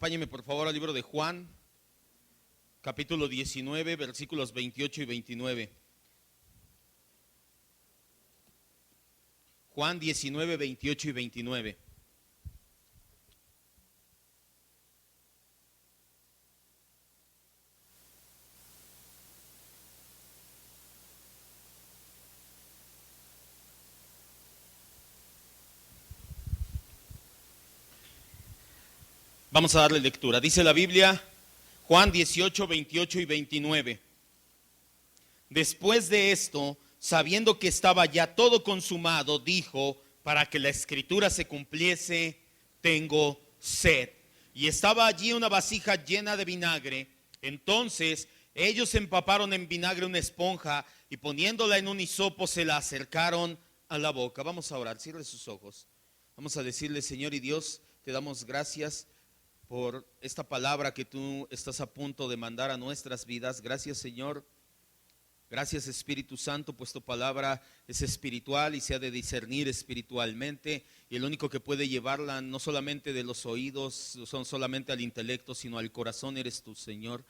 Acompáñenme por favor al libro de Juan, capítulo 19, versículos 28 y 29. Juan 19, 28 y 29. Vamos a darle lectura. Dice la Biblia, Juan 18, 28 y 29. Después de esto, sabiendo que estaba ya todo consumado, dijo, para que la escritura se cumpliese, tengo sed. Y estaba allí una vasija llena de vinagre. Entonces ellos empaparon en vinagre una esponja y poniéndola en un hisopo se la acercaron a la boca. Vamos a orar, cierre sus ojos. Vamos a decirle, Señor y Dios, te damos gracias por esta palabra que tú estás a punto de mandar a nuestras vidas. Gracias, Señor. Gracias, Espíritu Santo, pues tu palabra es espiritual y se ha de discernir espiritualmente. Y el único que puede llevarla no solamente de los oídos, son solamente al intelecto, sino al corazón eres tú, Señor.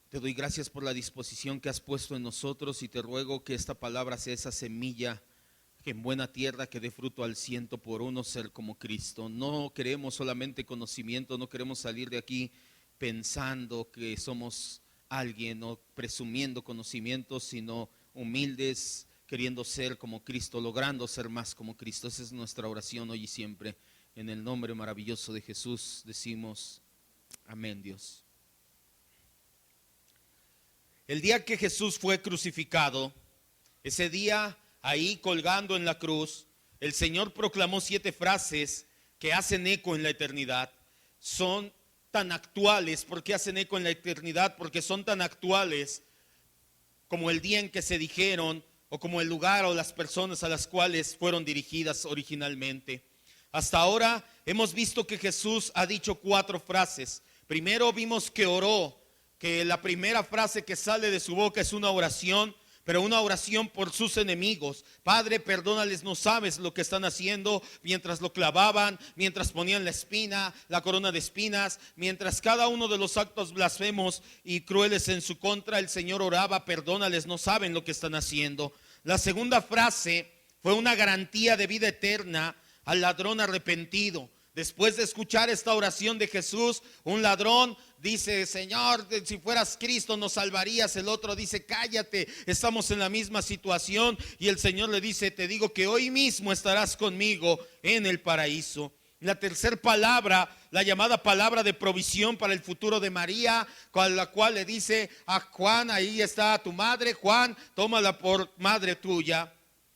Te doy gracias por la disposición que has puesto en nosotros y te ruego que esta palabra sea esa semilla que en buena tierra que dé fruto al 100 por 1, ser como Cristo. No queremos solamente conocimiento, no queremos salir de aquí pensando que somos alguien o presumiendo conocimiento, sino humildes, queriendo ser como Cristo, logrando ser más como Cristo. Esa es nuestra oración hoy y siempre. En el nombre maravilloso de Jesús decimos amén, Dios. El día que Jesús fue crucificado, ese día, ahí colgando en la cruz, el Señor proclamó 7 frases que hacen eco en la eternidad. Son tan actuales. ¿Por qué hacen eco en la eternidad? Porque son tan actuales como el día en que se dijeron o como el lugar o las personas a las cuales fueron dirigidas originalmente. Hasta ahora hemos visto que Jesús ha dicho 4 frases. Primero vimos que oró, que la primera frase que sale de su boca es una oración, pero una oración por sus enemigos. Padre, perdónales, no sabes lo que están haciendo. Mientras lo clavaban, mientras ponían la espina, la corona de espinas, mientras cada uno de los actos blasfemos y crueles en su contra, el Señor oraba, perdónales, no saben lo que están haciendo. La segunda frase fue una garantía de vida eterna al ladrón arrepentido. Después de escuchar esta oración de Jesús, un ladrón dice, Señor, si fueras Cristo nos salvarías. El otro dice, cállate, estamos en la misma situación. Y el Señor le dice, te digo que hoy mismo estarás conmigo en el paraíso. La tercera palabra, la llamada palabra de provisión para el futuro de María, con la cual le dice a Juan, ahí está tu madre, Juan, tómala por madre tuya.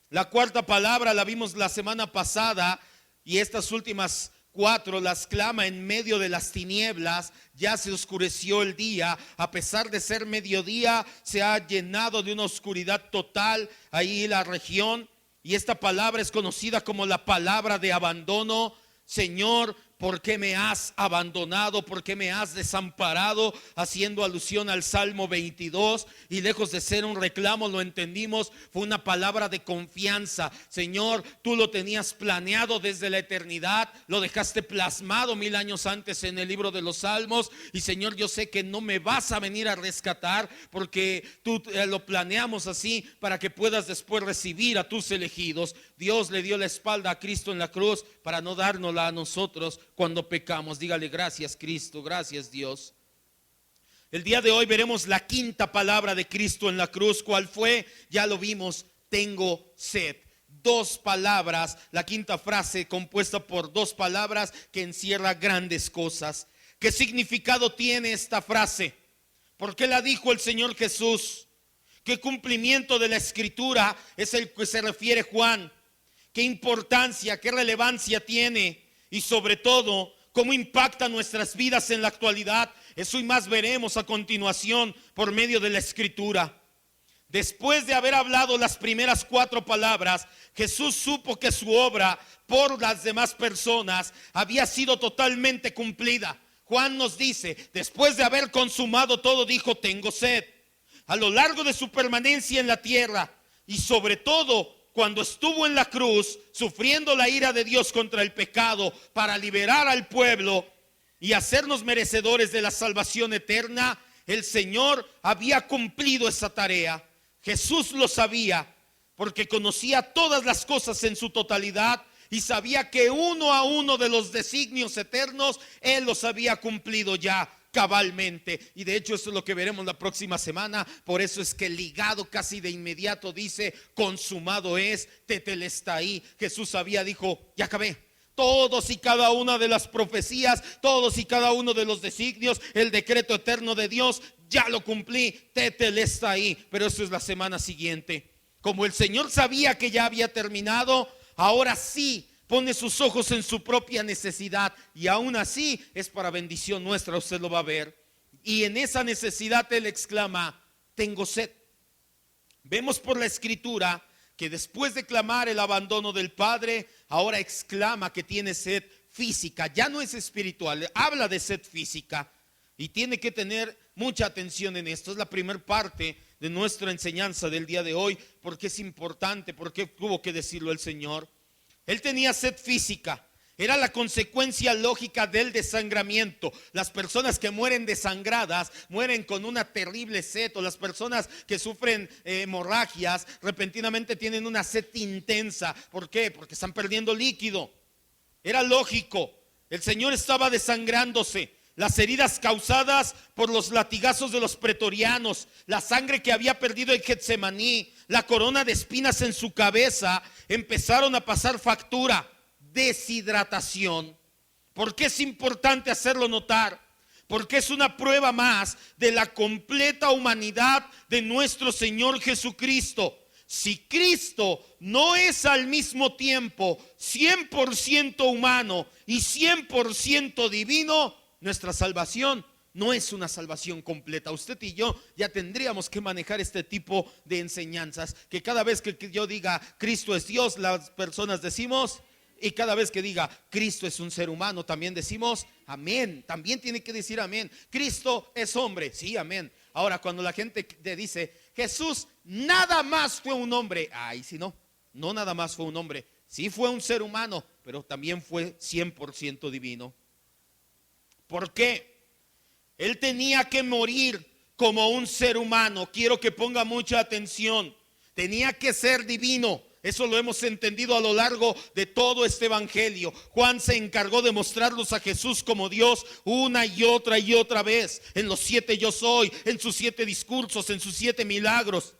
La cuarta palabra la vimos la semana pasada y estas últimas 4 las clama en medio de las tinieblas. Ya se oscureció el día, a pesar de ser mediodía, se ha llenado de una oscuridad total ahí la región. Y esta palabra es conocida como la palabra de abandono. Señor, ¿por qué me has abandonado? ¿Por qué me has desamparado? Haciendo alusión al Salmo 22. Y lejos de ser un reclamo, lo entendimos, fue una palabra de confianza. Señor, tú lo tenías planeado desde la eternidad, lo dejaste plasmado 1000 años antes en el libro de los Salmos. Y Señor, yo sé que no me vas a venir a rescatar, porque tú lo planeamos así para que puedas después recibir a tus elegidos. Dios le dio la espalda a Cristo en la cruz para no dárnosla a nosotros cuando pecamos. Dígale gracias, Cristo, gracias, Dios. El día de hoy veremos la quinta palabra de Cristo en la cruz. ¿Cuál fue? Ya lo vimos, tengo sed. 2 palabras, la quinta frase compuesta por 2 palabras que encierra grandes cosas. ¿Qué significado tiene esta frase? ¿Por qué la dijo el Señor Jesús? ¿Qué cumplimiento de la Escritura es el que se refiere Juan? ¿Qué importancia, qué relevancia tiene? Y sobre todo, ¿cómo impacta nuestras vidas en la actualidad? Eso y más veremos a continuación por medio de la Escritura. Después de haber hablado las primeras 4 palabras, Jesús supo que su obra por las demás personas había sido totalmente cumplida. Juan nos dice, después de haber consumado todo, dijo, tengo sed. A lo largo de su permanencia en la tierra y sobre todo cuando estuvo en la cruz, sufriendo la ira de Dios contra el pecado para liberar al pueblo, y hacernos merecedores de la salvación eterna, el Señor había cumplido esa tarea. Jesús lo sabía porque conocía todas las cosas en su totalidad y sabía que uno a uno de los designios eternos Él los había cumplido ya cabalmente. Y de hecho eso es lo que veremos la próxima semana. Por eso es que ligado casi de inmediato dice: consumado es, tetelestai. Jesús dijo: ya acabé. Todos y cada una de las profecías, todos y cada uno de los designios, el decreto eterno de Dios, ya lo cumplí, tetelestai. Pero eso es la semana siguiente. Como el Señor sabía que ya había terminado, ahora sí pone sus ojos en su propia necesidad, y aún así es para bendición nuestra. Usted lo va a ver. Y en esa necesidad Él exclama: tengo sed. Vemos por la escritura que después de clamar el abandono del Padre, ahora exclama que tiene sed física. Ya no es espiritual, habla de sed física. Y tiene que tener mucha atención en esto. Es la primera parte de nuestra enseñanza del día de hoy, porque es importante, porque tuvo que decirlo el Señor. Él tenía sed física. Era la consecuencia lógica del desangramiento. Las personas que mueren desangradas mueren con una terrible sed, o las personas que sufren hemorragias repentinamente tienen una sed intensa. ¿Por qué? Porque están perdiendo líquido. Era lógico. El Señor estaba desangrándose. Las heridas causadas por los latigazos de los pretorianos, la sangre que había perdido en Getsemaní, la corona de espinas en su cabeza, empezaron a pasar factura. Deshidratación. ¿Por qué es importante hacerlo notar? Porque es una prueba más de la completa humanidad de nuestro Señor Jesucristo. Si Cristo no es al mismo tiempo 100% humano y 100% divino, nuestra salvación no es una salvación completa. Usted y yo ya tendríamos que manejar este tipo de enseñanzas, que cada vez que yo diga Cristo es Dios, las personas decimos, y cada vez que diga Cristo es un ser humano, también decimos amén. También tiene que decir amén. Cristo es hombre, sí, amén. Ahora, cuando la gente te dice Jesús nada más fue un hombre, ay, si no nada más fue un hombre. Sí fue un ser humano, pero también fue 100% divino. ¿Por qué? Él tenía que morir como un ser humano. Quiero que ponga mucha atención. Tenía que ser divino. Eso lo hemos entendido a lo largo de todo este evangelio. Juan se encargó de mostrarnos a Jesús como Dios una y otra vez. En los 7 yo soy, en sus 7 discursos, en sus 7 milagros.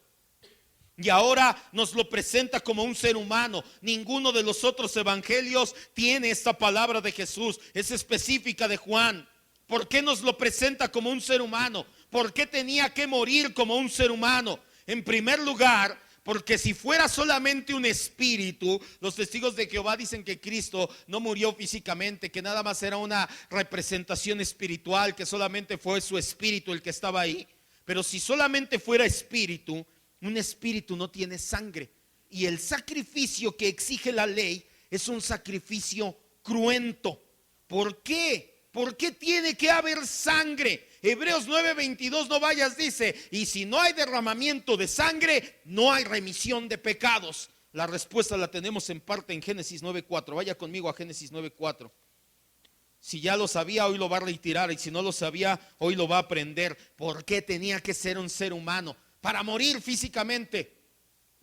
Y ahora nos lo presenta como un ser humano. Ninguno de los otros evangelios tiene esta palabra de Jesús. Es específica de Juan. ¿Por qué nos lo presenta como un ser humano? ¿Por qué tenía que morir como un ser humano? En primer lugar, porque si fuera solamente un espíritu, los testigos de Jehová dicen que Cristo no murió físicamente, que nada más era una representación espiritual, que solamente fue su espíritu el que estaba ahí. Pero si solamente fuera espíritu, un espíritu no tiene sangre. Y el sacrificio que exige la ley es un sacrificio cruento. ¿Por qué? ¿Por qué tiene que haber sangre? Hebreos 9:22, no vayas, dice, y si no hay derramamiento de sangre, no hay remisión de pecados. La respuesta la tenemos en parte en Génesis 9:4. Vaya conmigo a Génesis 9:4. Si ya lo sabía, hoy lo va a reiterar, y si no lo sabía, hoy lo va a aprender. ¿Por qué tenía que ser un ser humano? Para morir físicamente.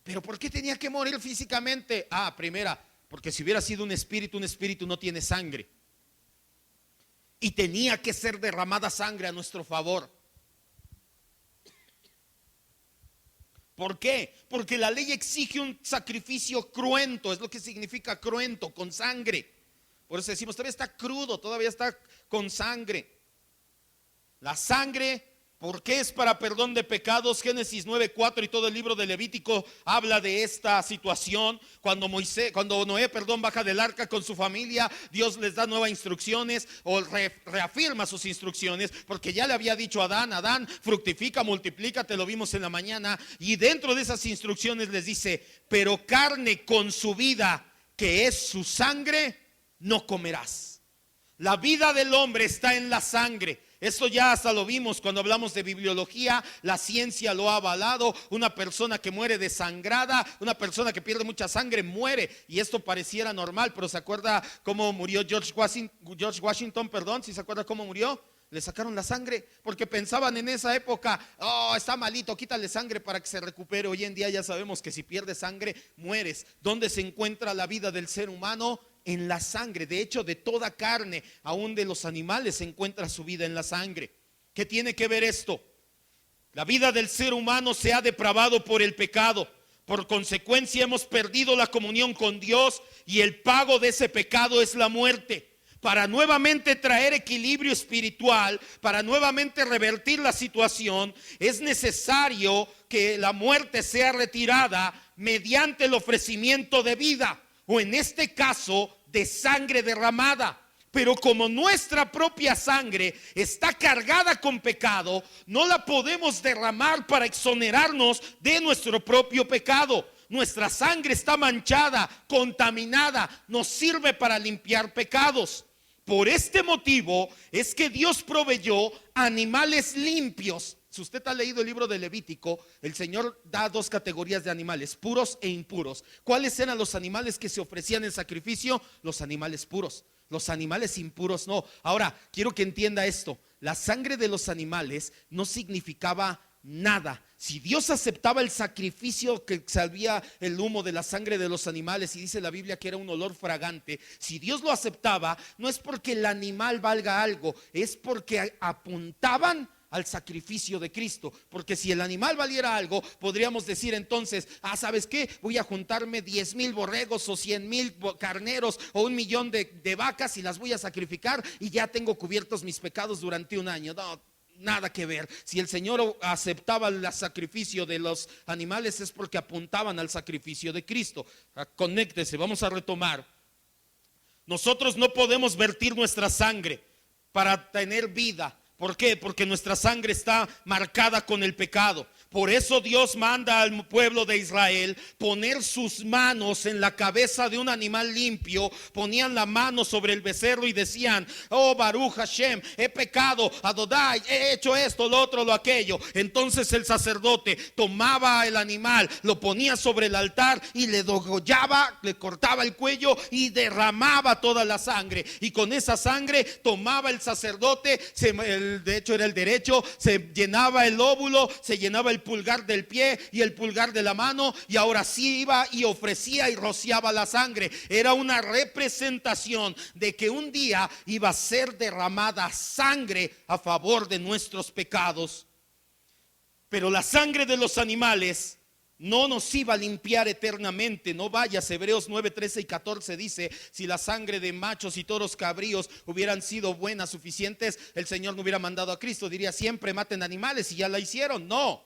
¿Pero por qué tenía que morir físicamente? Primera, porque si hubiera sido un espíritu no tiene sangre. Y tenía que ser derramada sangre a nuestro favor. ¿Por qué? Porque la ley exige un sacrificio cruento. Es lo que significa cruento, con sangre. Por eso decimos, todavía está crudo, todavía está con sangre. La sangre, ¿por qué es para perdón de pecados? Génesis 9:4 y todo el libro de Levítico habla de esta situación. Cuando Noé baja del arca con su familia, Dios les da nuevas instrucciones, o reafirma sus instrucciones, porque ya le había dicho a Adán, fructifica, multiplícate, lo vimos en la mañana. Y dentro de esas instrucciones les dice, pero carne con su vida, que es su sangre, no comerás. La vida del hombre está en la sangre. Esto ya hasta lo vimos cuando hablamos de bibliología, la ciencia lo ha avalado. Una persona que muere desangrada, una persona que pierde mucha sangre muere, y esto pareciera normal, pero ¿se acuerda cómo murió George Washington, perdón? ¿Sí se acuerda cómo murió? Le sacaron la sangre porque pensaban en esa época, oh, está malito, quítale sangre para que se recupere. Hoy en día ya sabemos que si pierdes sangre, mueres. ¿Dónde se encuentra la vida del ser humano? En la sangre. De hecho, de toda carne, aún de los animales, se encuentra su vida en la sangre. ¿Qué tiene que ver esto? La vida del ser humano se ha depravado por el pecado. Por consecuencia hemos perdido la comunión con Dios, y el pago de ese pecado es la muerte. Para nuevamente traer equilibrio espiritual, para nuevamente revertir la situación, es necesario que la muerte sea retirada mediante el ofrecimiento de vida, o en este caso de sangre derramada. Pero como nuestra propia sangre está cargada con pecado, no la podemos derramar para exonerarnos de nuestro propio pecado. Nuestra sangre está manchada, contaminada, nos sirve para limpiar pecados. Por este motivo es que Dios proveyó animales limpios. Si usted ha leído el libro de Levítico, el Señor da dos categorías de animales, puros e impuros. ¿Cuáles eran los animales que se ofrecían en sacrificio? Los animales puros. Los animales impuros no. Ahora, quiero que entienda esto. La sangre de los animales no significaba nada. Si Dios aceptaba el sacrificio que salía el humo de la sangre de los animales, y dice la Biblia que era un olor fragante, si Dios lo aceptaba, no es porque el animal valga algo, es porque apuntaban al sacrificio de Cristo. Porque si el animal valiera algo, podríamos decir entonces, ¿sabes qué? Voy a juntarme 10,000 borregos o 100,000 carneros o 1,000,000 de vacas y las voy a sacrificar y ya tengo cubiertos mis pecados durante un año. No, nada que ver. Si el Señor aceptaba el sacrificio de los animales, es porque apuntaban al sacrificio de Cristo. Conéctese, vamos a retomar. Nosotros no podemos vertir nuestra sangre para tener vida. ¿Por qué? Porque nuestra sangre está marcada con el pecado. Por eso Dios manda al pueblo de Israel poner sus manos en la cabeza de un animal limpio. Ponían la mano sobre el becerro y decían, oh Baruch Hashem, he pecado, Adonai, he hecho esto, lo otro, lo aquello. Entonces el sacerdote tomaba el animal, lo ponía sobre el altar y le degollaba, le cortaba el cuello y derramaba toda la sangre. Y con esa sangre tomaba el sacerdote, de hecho era el derecho, se llenaba el óvulo, se llenaba el pulgar del pie y el pulgar de la mano, y ahora sí iba y ofrecía y rociaba la sangre. Era una representación de que un día iba a ser derramada sangre a favor de nuestros pecados. Pero la sangre de los animales no nos iba a limpiar eternamente. No vayas, Hebreos 9, 13 y 14 dice, si la sangre de machos y toros cabríos hubieran sido buenas, suficientes, el Señor no hubiera mandado a Cristo. Diría, siempre maten animales, y ya la hicieron. No,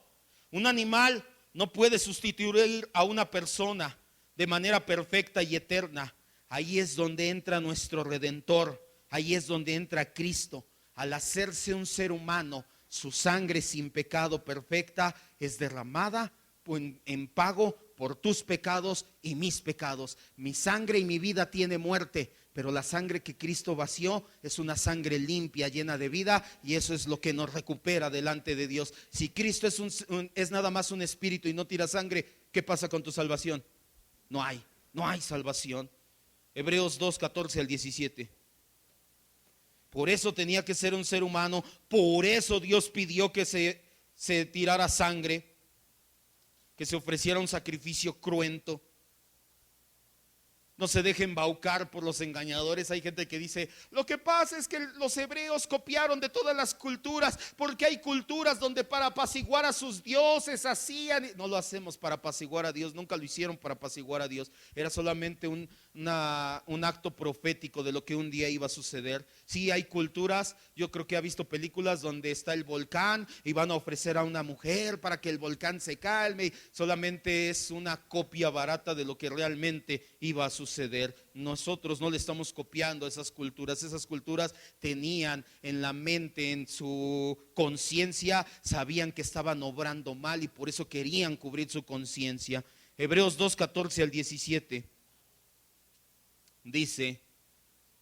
un animal no puede sustituir a una persona de manera perfecta y eterna. Ahí es donde entra nuestro Redentor, ahí es donde entra Cristo. Al hacerse un ser humano, su sangre sin pecado perfecta es derramada en pago por tus pecados y mis pecados. Mi sangre y mi vida tiene muerte, pero la sangre que Cristo vació es una sangre limpia, llena de vida, y eso es lo que nos recupera delante de Dios. Si Cristo es nada más un espíritu y no tira sangre, ¿qué pasa con tu salvación? No hay salvación. Hebreos 2, 14 al 17. Por eso tenía que ser un ser humano, por eso Dios pidió que se tirara sangre, que se ofreciera un sacrificio cruento. No se dejen embaucar por los engañadores. Hay gente que dice, lo que pasa es que los hebreos copiaron de todas las culturas, porque hay culturas donde para apaciguar a sus dioses hacían. No lo hacemos para apaciguar a Dios, nunca lo hicieron para apaciguar a Dios. Era solamente un acto profético de lo que un día iba a suceder. Sí, hay culturas, yo creo que ha visto películas donde está el volcán y van a ofrecer a una mujer para que el volcán se calme. Solamente es una copia barata de lo que realmente iba a suceder. Nosotros no le estamos copiando a esas culturas. Esas culturas tenían en la mente, en su conciencia, sabían que estaban obrando mal y por eso querían cubrir su conciencia. Hebreos 2, 14 al 17 dice,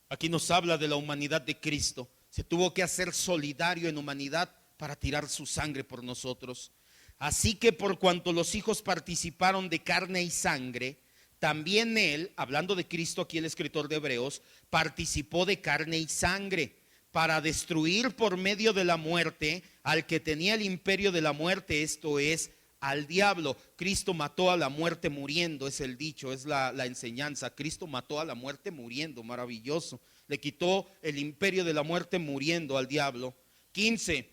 aquí nos habla de la humanidad de Cristo. Se tuvo que hacer solidario en humanidad para tirar su sangre por nosotros. Así que por cuanto los hijos participaron de carne y sangre, también él, hablando de Cristo aquí el escritor de Hebreos, participó de carne y sangre para destruir por medio de la muerte al que tenía el imperio de la muerte, esto es, al diablo. Cristo mató a la muerte muriendo, es el dicho, es la enseñanza. Cristo mató a la muerte muriendo, maravilloso. Le quitó el imperio de la muerte muriendo al diablo. 15.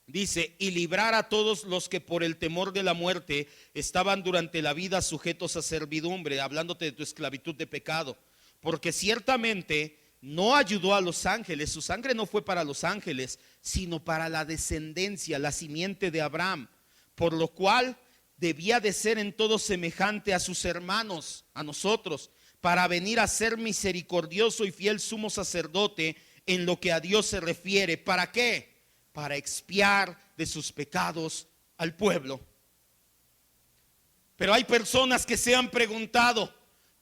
Dice, y librar a todos los que por el temor de la muerte estaban durante la vida sujetos a servidumbre, hablándote de tu esclavitud de pecado. Porque ciertamente no ayudó a los ángeles, su sangre no fue para los ángeles, sino para la descendencia, la simiente de Abraham. Por lo cual debía de ser en todo semejante a sus hermanos, a nosotros, para venir a ser misericordioso y fiel sumo sacerdote en lo que a Dios se refiere. ¿Para qué? Para expiar de sus pecados al pueblo. Pero hay personas que se han preguntado,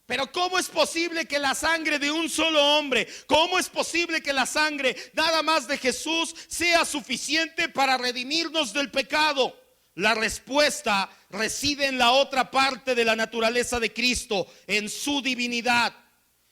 pero ¿cómo es posible que la sangre de un solo hombre, cómo es posible que la sangre nada más de Jesús sea suficiente para redimirnos del pecado? La respuesta reside en la otra parte de la naturaleza de Cristo, en su divinidad.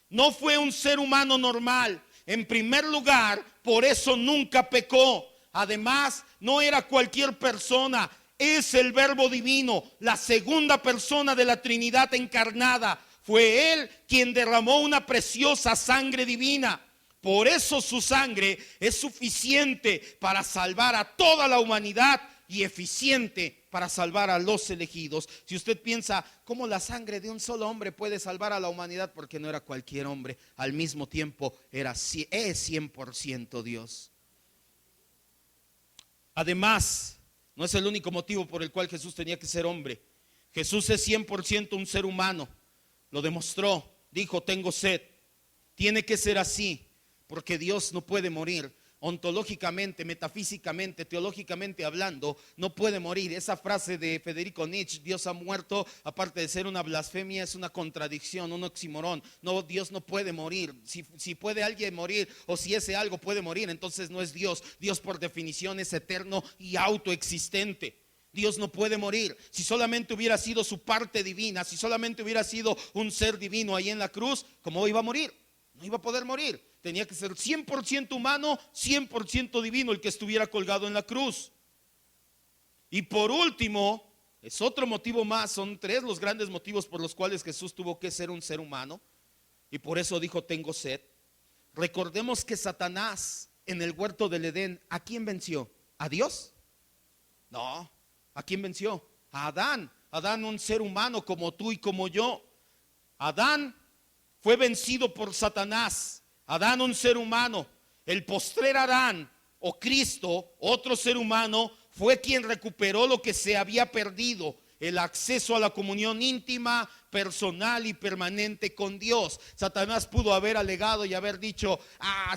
No fue un ser humano normal. En primer lugar, por eso nunca pecó. Además, no era cualquier persona, es el Verbo divino, la segunda persona de la Trinidad encarnada. Fue Él quien derramó una preciosa sangre divina. Por eso su sangre es suficiente para salvar a toda la humanidad y eficiente para salvar a los elegidos. Si usted piensa, ¿cómo la sangre de un solo hombre puede salvar a la humanidad? Porque no era cualquier hombre, al mismo tiempo es 100% Dios. Además, no es el único motivo por el cual Jesús tenía que ser hombre. Jesús es 100% un ser humano. Lo demostró, dijo, tengo sed. Tiene que ser así, porque Dios no puede morir. Ontológicamente, metafísicamente, teológicamente hablando, no puede morir. Esa frase de Federico Nietzsche, Dios ha muerto, aparte de ser una blasfemia, es una contradicción, un oxímoron. No, Dios no puede morir. Si puede alguien morir, o si ese algo puede morir, entonces no es Dios. Dios por definición es eterno y autoexistente. Dios no puede morir. Si solamente hubiera sido su parte divina, si solamente hubiera sido un ser divino ahí en la cruz, ¿cómo iba a morir? No iba a poder morir. Tenía que ser 100% humano, 100% divino el que estuviera colgado en la cruz. Y por último, es otro motivo más, son tres los grandes motivos por los cuales Jesús tuvo que ser un ser humano. Y por eso dijo, tengo sed. Recordemos que Satanás en el huerto del Edén, ¿a quién venció? ¿A Dios? No. ¿A quién venció? A Adán. Adán, un ser humano como tú y como yo. Adán fue vencido por Satanás. Adán, un ser humano. El postrer Adán o Cristo, otro ser humano, fue quien recuperó lo que se había perdido: el acceso a la comunión íntima, personal y permanente con Dios. Satanás pudo haber alegado y haber dicho,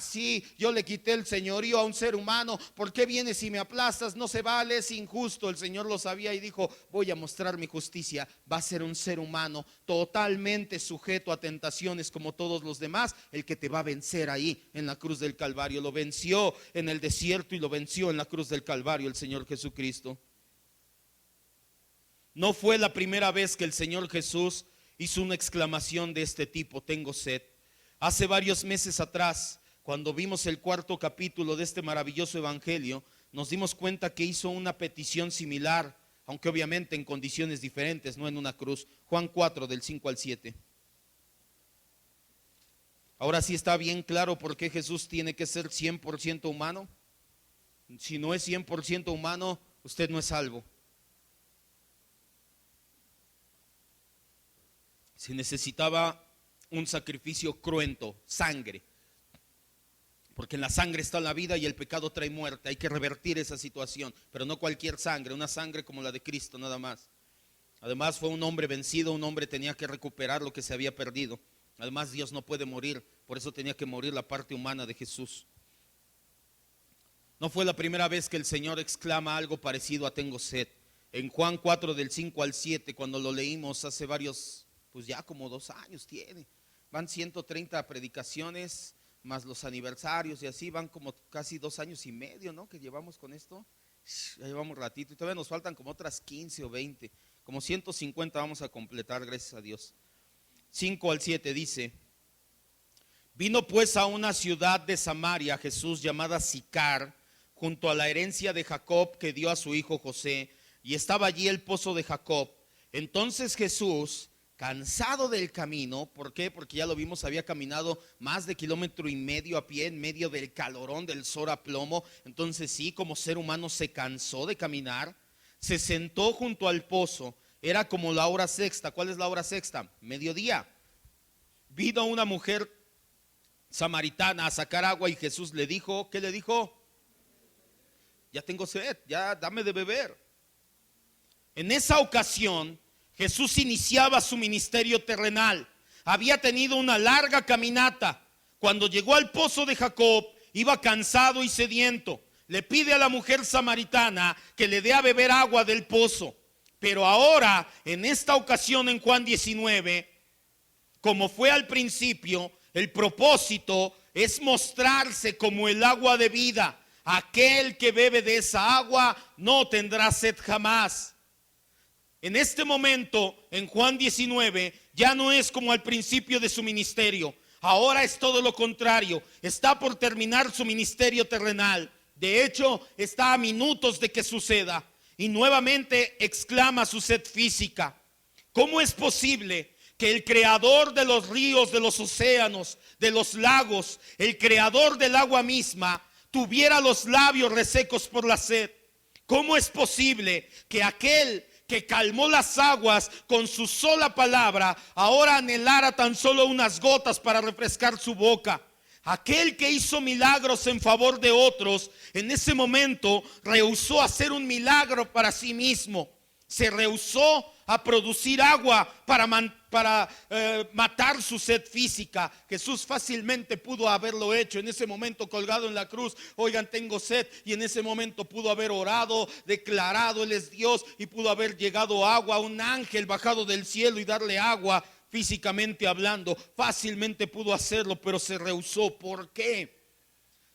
sí, yo le quité el señorío a un ser humano, ¿por qué vienes y me aplastas? No se vale, es injusto. El Señor lo sabía y dijo, voy a mostrar mi justicia. Va a ser un ser humano totalmente sujeto a tentaciones como todos los demás, el que te va a vencer ahí en la cruz del Calvario. Lo venció en el desierto y lo venció en la cruz del Calvario el Señor Jesucristo. No fue la primera vez que el Señor Jesús hizo una exclamación de este tipo, tengo sed. Hace varios meses atrás, cuando vimos el cuarto capítulo de este maravilloso evangelio, nos dimos cuenta que hizo una petición similar, aunque obviamente en condiciones diferentes, no en una cruz. Juan 4, del 5 al 7. Ahora sí está bien claro por qué Jesús tiene que ser 100% humano. Si no es 100% humano, usted no es salvo. Se necesitaba un sacrificio cruento, sangre, porque en la sangre está la vida y el pecado trae muerte. Hay que revertir esa situación, pero no cualquier sangre, una sangre como la de Cristo nada más. Además fue un hombre vencido, un hombre tenía que recuperar lo que se había perdido. Además Dios no puede morir, por eso tenía que morir la parte humana de Jesús. No fue la primera vez que el Señor exclama algo parecido a tengo sed. En Juan 4 del 5 al 7, cuando lo leímos hace varios, pues ya como 2 años tiene. Van 130 predicaciones, más los aniversarios y así van como casi 2 años y medio, ¿no? Que llevamos con esto. Ya llevamos ratito y todavía nos faltan como otras 15 o 20, como 150 vamos a completar, gracias a Dios. 5 al 7 dice: vino pues a una ciudad de Samaria Jesús llamada Sicar, junto a la herencia de Jacob que dio a su hijo José, y estaba allí el pozo de Jacob. Entonces Jesús, cansado del camino, ¿por qué? Porque ya lo vimos, había caminado más de 1,5 km a pie en medio del calorón del sol a plomo. Entonces sí, como ser humano se cansó de caminar, se sentó junto al pozo. Era como la hora sexta. ¿Cuál es la hora sexta? Mediodía. Vino una mujer samaritana a sacar agua y Jesús le dijo, ¿qué le dijo? Ya tengo sed, ya dame de beber. En esa ocasión Jesús iniciaba su ministerio terrenal. Había tenido una larga caminata. Cuando llegó al pozo de Jacob, iba cansado y sediento. Le pide a la mujer samaritana que le dé a beber agua del pozo. Pero ahora, en esta ocasión en Juan 19, como fue al principio, el propósito es mostrarse como el agua de vida. Aquel que bebe de esa agua no tendrá sed jamás. En este momento, en Juan 19, ya no es como al principio de su ministerio. Ahora es todo lo contrario. Está por terminar su ministerio terrenal. De hecho, está a minutos de que suceda. Y nuevamente exclama su sed física. ¿Cómo es posible que el creador de los ríos, de los océanos, de los lagos, el creador del agua misma, tuviera los labios resecos por la sed? ¿Cómo es posible que aquel que calmó las aguas con su sola palabra ahora anhelara tan solo unas gotas para refrescar su boca? Aquel que hizo milagros en favor de otros, en ese momento rehusó hacer un milagro para sí mismo. Se rehusó a producir agua para matar su sed física. Jesús fácilmente pudo haberlo hecho en ese momento colgado en la cruz. Oigan, tengo sed. Y en ese momento pudo haber orado, declarado Él es Dios, y pudo haber llegado agua, un ángel bajado del cielo y darle agua. Físicamente hablando, fácilmente pudo hacerlo, pero se rehusó. ¿Por qué?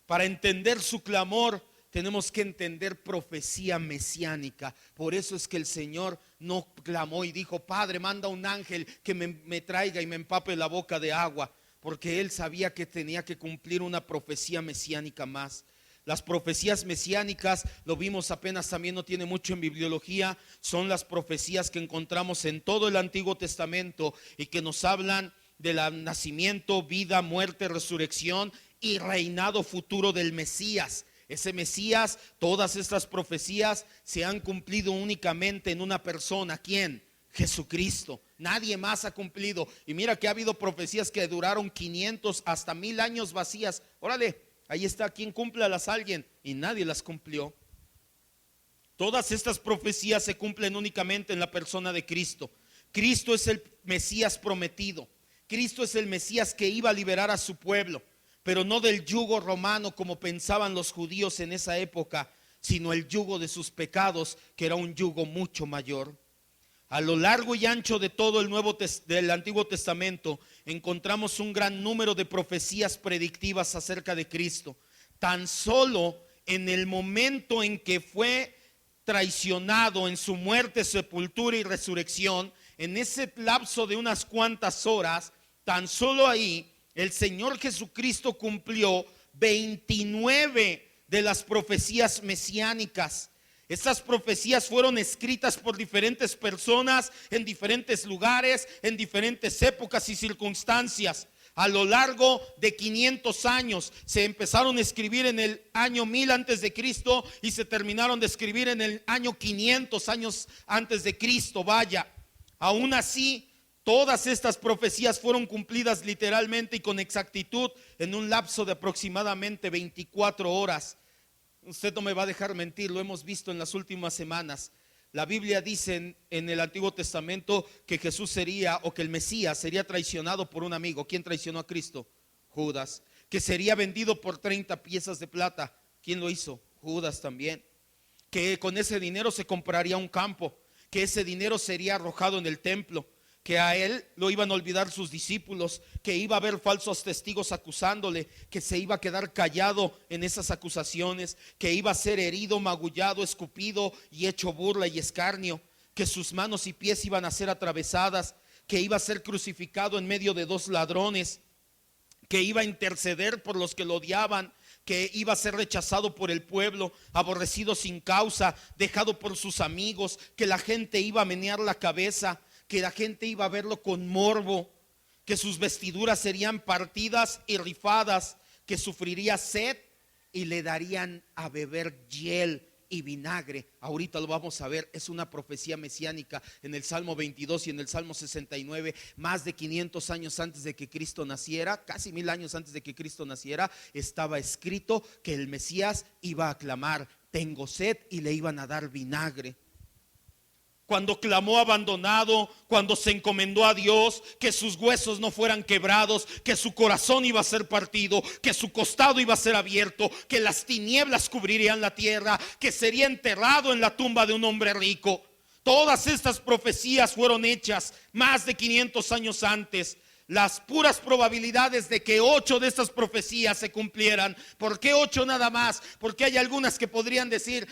Para entender su clamor tenemos que entender profecía mesiánica. Por eso es que el Señor no clamó y dijo: Padre, manda un ángel que me traiga y me empape la boca de agua, porque Él sabía que tenía que cumplir una profecía mesiánica más. Las profecías mesiánicas, lo vimos apenas, también no tiene mucho en bibliología, son las profecías que encontramos en todo el Antiguo Testamento y que nos hablan del nacimiento, vida, muerte, resurrección y reinado futuro del Mesías. Ese Mesías, todas estas profecías se han cumplido únicamente en una persona. ¿Quién? Jesucristo. Nadie más ha cumplido. Y mira que ha habido profecías que duraron 500 hasta 1000 años vacías. Órale, ahí está, ¿quién cúmplalas? Alguien. Y nadie las cumplió. Todas estas profecías se cumplen únicamente en la persona de Cristo. Cristo es el Mesías prometido. Cristo es el Mesías que iba a liberar a su pueblo, pero no del yugo romano como pensaban los judíos en esa época, sino el yugo de sus pecados, que era un yugo mucho mayor. A lo largo y ancho de todo del Antiguo Testamento encontramos un gran número de profecías predictivas acerca de Cristo. Tan solo en el momento en que fue traicionado, en su muerte, sepultura y resurrección, en ese lapso de unas cuantas horas, tan solo ahí el Señor Jesucristo cumplió 29 de las profecías mesiánicas. Estas profecías fueron escritas por diferentes personas en diferentes lugares, en diferentes épocas y circunstancias. A lo largo de 500 años se empezaron a escribir en el año 1000 antes de Cristo y se terminaron de escribir en el año 500 años antes de Cristo. Vaya, aún así, todas estas profecías fueron cumplidas literalmente y con exactitud en un lapso de aproximadamente 24 horas. Usted no me va a dejar mentir, lo hemos visto en las últimas semanas. La Biblia dice en el Antiguo Testamento que Jesús sería, o que el Mesías sería traicionado por un amigo. ¿Quién traicionó a Cristo? Judas. Que sería vendido por 30 piezas de plata. ¿Quién lo hizo? Judas también. Que con ese dinero se compraría un campo, que ese dinero sería arrojado en el templo, que a él lo iban a olvidar sus discípulos, que iba a haber falsos testigos acusándole, que se iba a quedar callado en esas acusaciones, que iba a ser herido, magullado, escupido y hecho burla y escarnio, que sus manos y pies iban a ser atravesadas, que iba a ser crucificado en medio de dos ladrones, que iba a interceder por los que lo odiaban, que iba a ser rechazado por el pueblo, aborrecido sin causa, dejado por sus amigos, que la gente iba a menear la cabeza, que la gente iba a verlo con morbo, que sus vestiduras serían partidas y rifadas, que sufriría sed y le darían a beber hiel y vinagre. Ahorita lo vamos a ver, es una profecía mesiánica en el Salmo 22 y en el Salmo 69, más de 500 años antes de que Cristo naciera, casi 1000 años antes de que Cristo naciera, estaba escrito que el Mesías iba a clamar, tengo sed, y le iban a dar vinagre. Cuando clamó abandonado, cuando se encomendó a Dios, que sus huesos no fueran quebrados, que su corazón iba a ser partido, que su costado iba a ser abierto, que las tinieblas cubrirían la tierra, que sería enterrado en la tumba de un hombre rico. Todas estas profecías fueron hechas más de 500 años antes. Las puras probabilidades de que 8 de estas profecías se cumplieran. ¿Por qué 8 nada más? Porque hay algunas que podrían decir,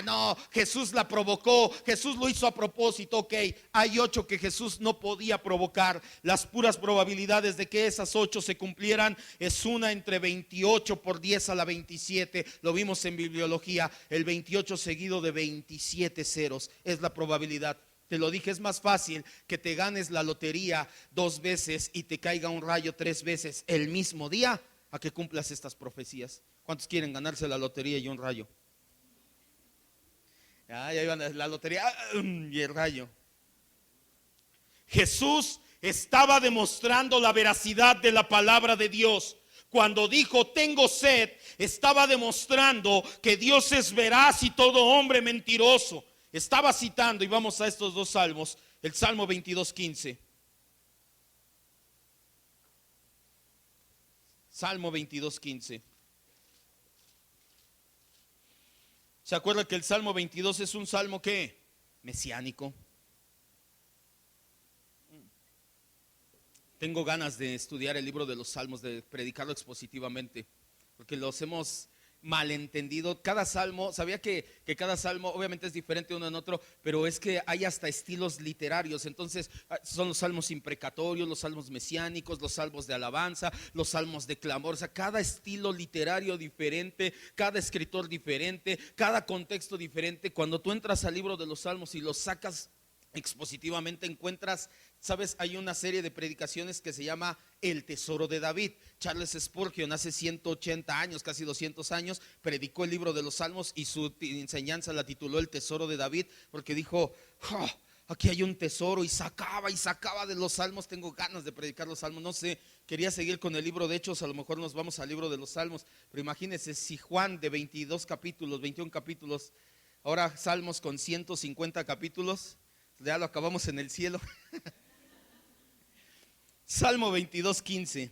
no, Jesús la provocó, Jesús lo hizo a propósito. Ok, hay 8 que Jesús no podía provocar. Las puras probabilidades de que esas 8 se cumplieran es una entre 28 por 10 a la 27. Lo vimos en bibliología, el 28 seguido de 27 ceros es la probabilidad. Te lo dije, es más fácil que te ganes la lotería 2 veces y te caiga un rayo 3 veces el mismo día, a que cumplas estas profecías. ¿Cuántos quieren ganarse la lotería y un rayo? Ya iban a la lotería y el rayo. Jesús estaba demostrando la veracidad de la palabra de Dios. Cuando dijo tengo sed, estaba demostrando que Dios es veraz y todo hombre mentiroso. Estaba citando, y vamos a estos 2 salmos, el Salmo 22:15. Salmo 22:15. ¿Se acuerda que el Salmo 22 es un salmo qué? Mesiánico. Tengo ganas de estudiar el libro de los salmos, de predicarlo expositivamente, porque los hemos malentendido. Cada salmo, sabía que cada salmo obviamente es diferente uno en otro, pero es que hay hasta estilos literarios. Entonces son los salmos imprecatorios, los salmos mesiánicos, los salmos de alabanza, los salmos de clamor. O sea, cada estilo literario diferente, cada escritor diferente, cada contexto diferente. Cuando tú entras al libro de los salmos y los sacas expositivamente, encuentras, sabes, hay una serie de predicaciones que se llama El Tesoro de David. Charles Spurgeon hace 180 años, casi 200 años, predicó el libro de los salmos y su enseñanza la tituló El Tesoro de David, porque dijo, aquí hay un tesoro, y sacaba de los salmos. Tengo ganas de predicar los salmos, no sé, quería seguir con el libro de Hechos, a lo mejor nos vamos al libro de los salmos, pero imagínense si Juan de 22 capítulos, 21 capítulos, ahora salmos con 150 capítulos, ya lo acabamos en el cielo. Salmo 22:15.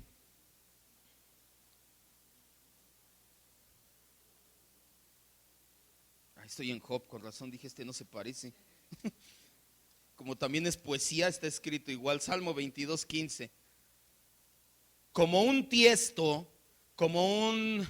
Estoy en Job, con razón dije, no se parece. Como también es poesía, está escrito igual. Salmo 22:15. Como un tiesto, como un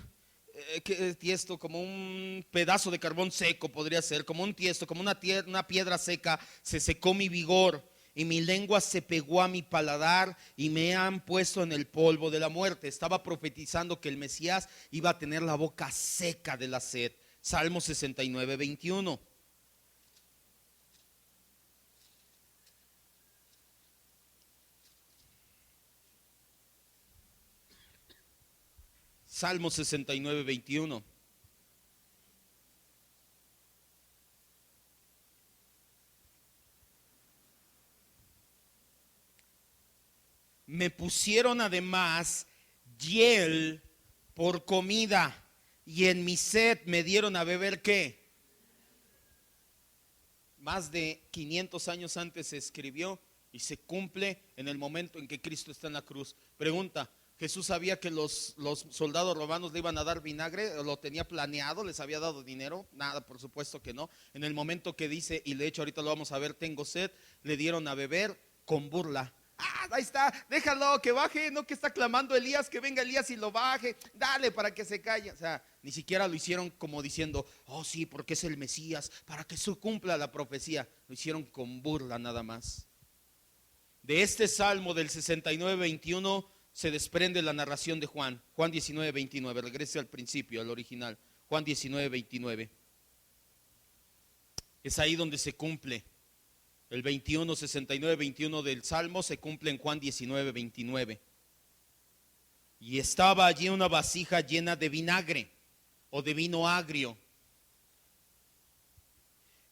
como un pedazo de carbón seco podría ser, como un tiesto, como una piedra seca, se secó mi vigor, y mi lengua se pegó a mi paladar, y me han puesto en el polvo de la muerte. Estaba profetizando que el Mesías iba a tener la boca seca de la sed. Salmo 69:21. Salmo 69:21. Me pusieron además hiel por comida, y en mi sed me dieron a beber ¿qué? Más de 500 años antes se escribió y se cumple en el momento en que Cristo está en la cruz. Pregunta: ¿Jesús sabía que los soldados romanos le iban a dar vinagre? ¿Lo tenía planeado? ¿Les había dado dinero? Nada, por supuesto que no. En el momento que dice, y de hecho ahorita lo vamos a ver, tengo sed, le dieron a beber con burla. Ahí está, déjalo que baje, no que está clamando Elías, que venga Elías y lo baje, dale para que se calle. O sea, ni siquiera lo hicieron como diciendo, oh sí, porque es el Mesías, para que se cumpla la profecía. Lo hicieron con burla nada más. De este salmo del 69:21 se desprende la narración de Juan 19:29. Regrese al principio, al original. Juan 19:29. Es ahí donde se cumple. El 69:21 del Salmo se cumple en Juan 19:29. Y estaba allí una vasija llena de vinagre o de vino agrio.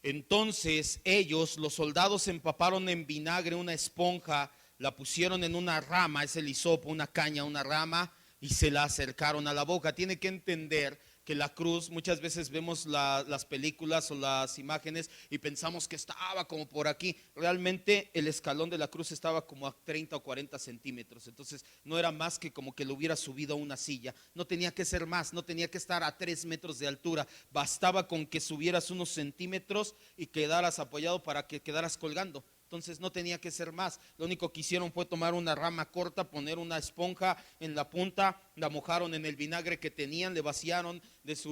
Entonces ellos, los soldados, empaparon en vinagre una esponja, la pusieron en una rama, es el hisopo, una caña, una rama, y se la acercaron a la boca. Tiene que entender que la cruz, muchas veces vemos las películas o las imágenes y pensamos que estaba como por aquí. Realmente el escalón de la cruz estaba como a 30 o 40 centímetros. Entonces no era más que como que lo hubiera subido a una silla. No tenía que ser más, no tenía que estar a 3 metros de altura. Bastaba con que subieras unos centímetros y quedaras apoyado para que quedaras colgando. Entonces no tenía que ser más. Lo único que hicieron fue tomar una rama corta, poner una esponja en la punta, la mojaron en el vinagre que tenían, le vaciaron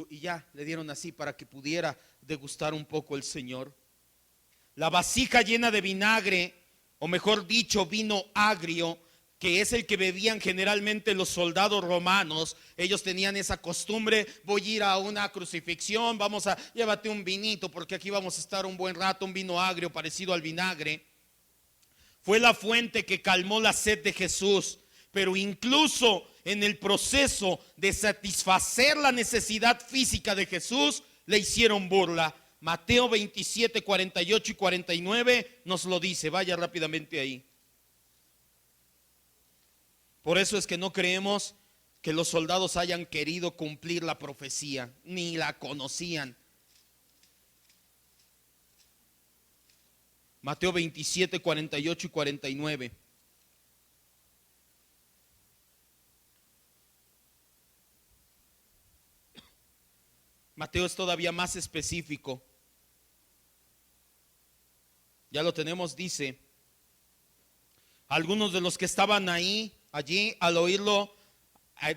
y ya le dieron así para que pudiera degustar un poco el Señor. La vasija llena de vinagre, o mejor dicho, vino agrio, que es el que bebían generalmente los soldados romanos. Ellos tenían esa costumbre, voy a ir a una crucifixión, llévate un vinito porque aquí vamos a estar un buen rato, un vino agrio parecido al vinagre. Fue la fuente que calmó la sed de Jesús, pero incluso en el proceso de satisfacer la necesidad física de Jesús, le hicieron burla. Mateo 27, 48 y 49 nos lo dice, vaya rápidamente ahí. Por eso es que no creemos que los soldados hayan querido cumplir la profecía, ni la conocían. Mateo 27, 48 y 49. Mateo es todavía más específico. Ya lo tenemos, dice, algunos de los que estaban allí al oírlo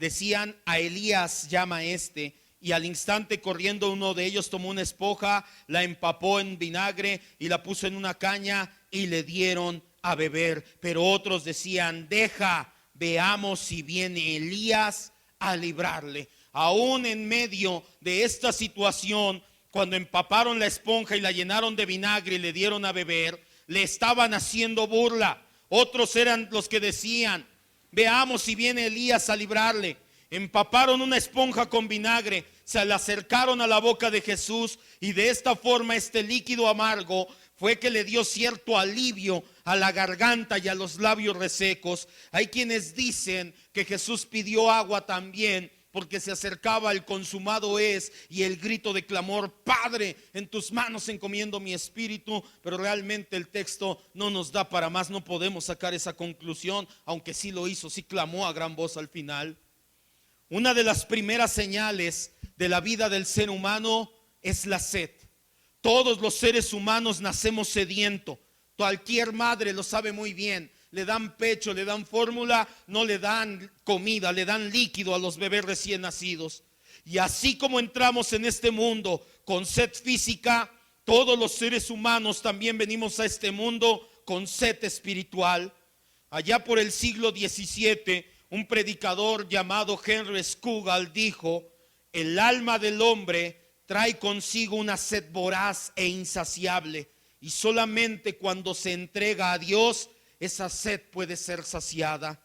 decían, a Elías llama este. Y al instante corriendo uno de ellos tomó una esponja, la empapó en vinagre y la puso en una caña y le dieron a beber. Pero otros decían, deja, veamos si viene Elías a librarle. Aún en medio de esta situación, cuando empaparon la esponja y la llenaron de vinagre y le dieron a beber, le estaban haciendo burla. Otros eran los que decían, veamos si viene Elías a librarle. Empaparon una esponja con vinagre, se la acercaron a la boca de Jesús y de esta forma este líquido amargo fue que le dio cierto alivio a la garganta y a los labios resecos. Hay quienes dicen que Jesús pidió agua también porque se acercaba el consumado es y el grito de clamor, Padre, en tus manos encomiendo mi espíritu, pero realmente el texto no nos da para más, no podemos sacar esa conclusión, aunque sí lo hizo, sí clamó a gran voz al final. Una de las primeras señales de la vida del ser humano es la sed. Todos los seres humanos nacemos sedientos. Cualquier madre lo sabe muy bien. Le dan pecho, le dan fórmula, no le dan comida, le dan líquido a los bebés recién nacidos. Y así como entramos en este mundo con sed física, todos los seres humanos también venimos a este mundo con sed espiritual. Allá por el siglo XVII, un predicador llamado Henry Scougal dijo, el alma del hombre trae consigo una sed voraz e insaciable, y solamente cuando se entrega a Dios, esa sed puede ser saciada.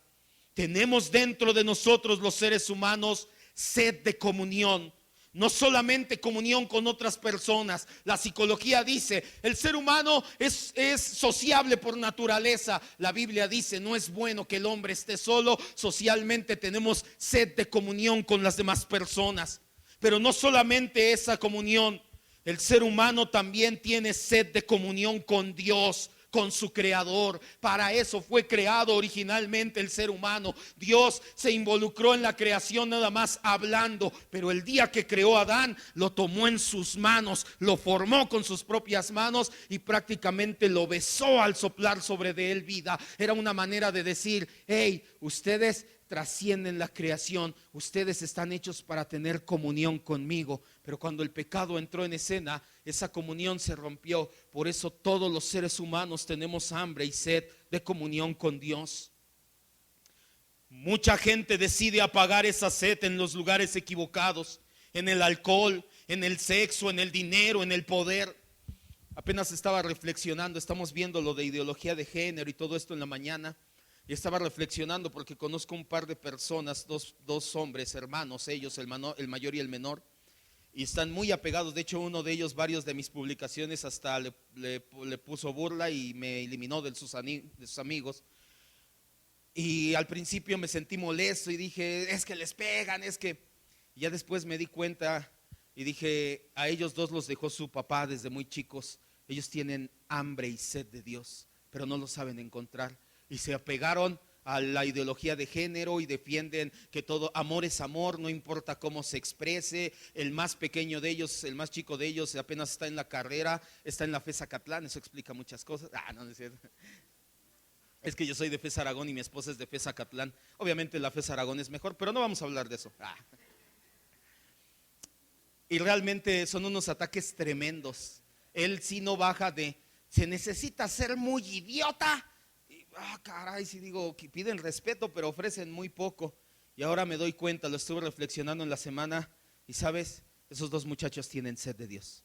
Tenemos dentro de nosotros los seres humanos sed de comunión. No solamente comunión con otras personas. La psicología dice, el ser humano es sociable por naturaleza. La Biblia dice, no es bueno que el hombre esté solo. Socialmente tenemos sed de comunión con las demás personas. Pero no solamente esa comunión. El ser humano también tiene sed de comunión con Dios, con su creador. Para eso fue creado originalmente el ser humano. Dios se involucró en la creación nada más hablando, pero el día que creó a Adán, lo tomó en sus manos, lo formó con sus propias manos y prácticamente lo besó al soplar sobre de él vida. Era una manera de decir: hey, ustedes trascienden la creación, ustedes están hechos para tener comunión conmigo. Pero cuando el pecado entró en escena, esa comunión se rompió. Por eso todos los seres humanos tenemos hambre y sed de comunión con Dios. Mucha gente decide apagar esa sed en los lugares equivocados, en el alcohol, en el sexo, en el dinero, en el poder. Apenas estaba reflexionando, estamos viendo lo de ideología de género y todo esto en la mañana. Y estaba reflexionando porque conozco un par de personas, dos hombres, hermanos, ellos, el mayor y el menor, y están muy apegados. De hecho, uno de ellos, varios de mis publicaciones hasta le puso burla y me eliminó de sus amigos. Y al principio me sentí molesto y dije: es que les pegan, es que... Y ya después me di cuenta y dije: a ellos dos los dejó su papá desde muy chicos. Ellos tienen hambre y sed de Dios, pero no lo saben encontrar. Y se apegaron a la ideología de género y defienden que todo amor es amor, no importa cómo se exprese. El más pequeño de ellos, el más chico de ellos, apenas está en la carrera, está en la FES Acatlán. Eso explica muchas cosas. No es cierto. Es que yo soy de FES Aragón y mi esposa es de FES Acatlán. Obviamente la FES Aragón es mejor, pero no vamos a hablar de eso. Y realmente son unos ataques tremendos. Él sí no baja de: se necesita ser muy idiota. Caray, si digo que piden respeto, pero ofrecen muy poco. Y ahora me doy cuenta, lo estuve reflexionando en la semana, y sabes, esos dos muchachos tienen sed de Dios,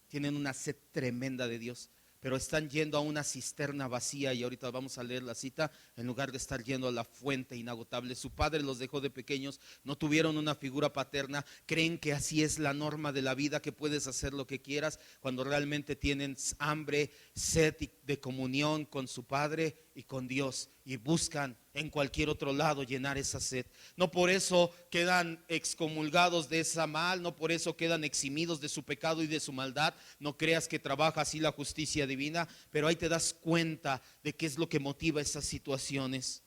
tienen una sed tremenda de Dios, pero están yendo a una cisterna vacía. Y ahorita vamos a leer la cita, en lugar de estar yendo a la fuente inagotable. Su padre los dejó de pequeños, no tuvieron una figura paterna. Creen que así es la norma de la vida, que puedes hacer lo que quieras, cuando realmente tienen hambre, sed de comunión con su padre y con Dios, y buscan en cualquier otro lado llenar esa sed. No por eso quedan excomulgados de esa mal, no por eso quedan eximidos de su pecado y de su maldad. No creas que trabaja así la justicia divina, pero ahí te das cuenta de qué es lo que motiva esas situaciones.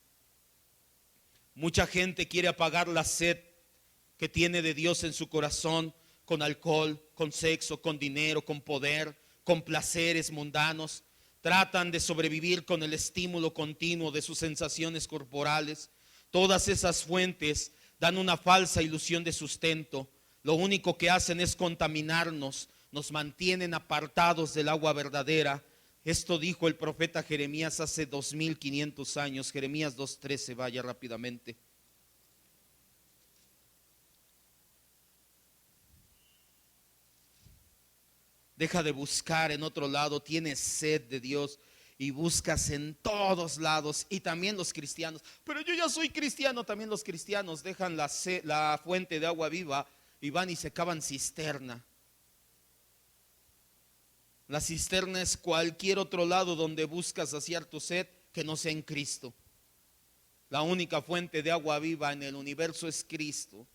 Mucha gente quiere apagar la sed que tiene de Dios en su corazón con alcohol, con sexo, con dinero, con poder, con placeres mundanos. Tratan de sobrevivir con el estímulo continuo de sus sensaciones corporales. Todas esas fuentes dan una falsa ilusión de sustento. Lo único que hacen es contaminarnos, nos mantienen apartados del agua verdadera. Esto dijo el profeta Jeremías hace 2500 años. Jeremías 2:13, vaya rápidamente. Deja de buscar en otro lado, tienes sed de Dios y buscas en todos lados. Y también los cristianos: pero yo ya soy cristiano. También los cristianos dejan la fuente de agua viva y van y se cavan cisterna. La cisterna es cualquier otro lado donde buscas saciar tu sed que no sea en Cristo. La única fuente de agua viva en el universo es Cristo.